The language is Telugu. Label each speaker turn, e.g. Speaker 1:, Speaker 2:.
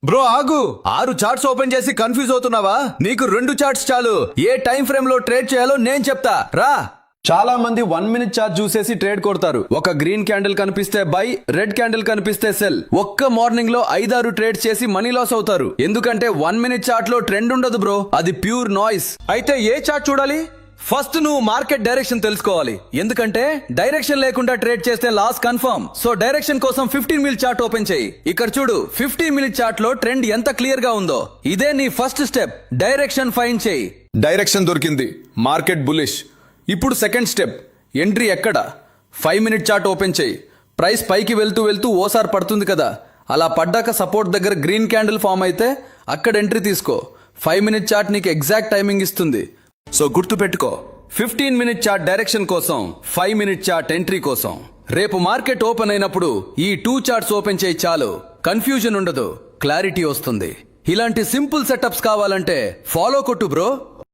Speaker 1: బ్రో ఆగు, 6 చార్ట్స్ ఓపెన్ చేసి కన్ఫ్యూజ్ అవుతున్నావా? నీకు 2 చార్ట్స్ చాలు. ఏ టైం ఫ్రేమ్ లో ట్రేడ్ చేయాలో నేను చెప్తా రా. చాలా మంది 1 మినిట్ చార్ట్ చూసేసి ట్రేడ్ కొడతారు. ఒక గ్రీన్ క్యాండిల్ కనిపిస్తే బై, రెడ్ క్యాండిల్ కనిపిస్తే సెల్. ఒక్క మార్నింగ్ లో 5-6 ట్రేడ్స్ చేసి మనీ లాస్ అవుతారు. ఎందుకంటే 1 మినిట్ చార్ట్ లో ట్రెండ్ ఉండదు బ్రో, అది ప్యూర్ నాయిస్. అయితే ఏ చార్ట్ చూడాలి? ఫస్ట్ నువ్వు మార్కెట్ డైరెక్షన్ తెలుసుకోవాలి. ఎందుకంటే డైరెక్షన్ లేకుండా ట్రేడ్ చేస్తే లాస్ కన్ఫర్మ్. సో డైరెక్షన్ కోసం 15 మినిట్ చార్ట్ ఓపెన్ చేయి. ఇక్కడ చూడు, 15 మినిట్ చార్ట్ లో ట్రెండ్ ఎంత క్లియర్ గా ఉందో. ఇదే నీ ఫస్ట్ స్టెప్. డైరెక్షన్ ఫైండ్ చేయి. డైరెక్షన్ దొరికింది, మార్కెట్ బులిష్. ఇప్పుడు సెకండ్ స్టెప్, ఎంట్రీ ఎక్కడ? 5 మినిట్ చార్ట్ ఓపెన్ చేయి. ప్రైస్ పైకి వెళ్తూ వెళ్తూ ఓసారి పడుతుంది కదా, అలా పడ్డాక సపోర్ట్ దగ్గర గ్రీన్ క్యాండిల్ ఫామ్ అయితే అక్కడ ఎంట్రీ తీసుకో. 5 మినిట్ చార్ట్ నీకు ఎగ్జాక్ట్ టైమింగ్ ఇస్తుంది. సో గుర్తు పెట్టుకో, 15 మినిట్ చార్ట్ డైరెక్షన్ కోసం, 5 మినిట్ చార్ట్ ఎంట్రీ కోసం. రేపు మార్కెట్ ఓపెన్ అయినప్పుడు ఈ 2 చార్ట్స్ ఓపెన్ చేయి చాలు. కన్ఫ్యూజన్ ఉండదు, క్లారిటీ వస్తుంది. ఇలాంటి సింపుల్ సెటప్స్ కావాలంటే ఫాలో కొట్టు బ్రో.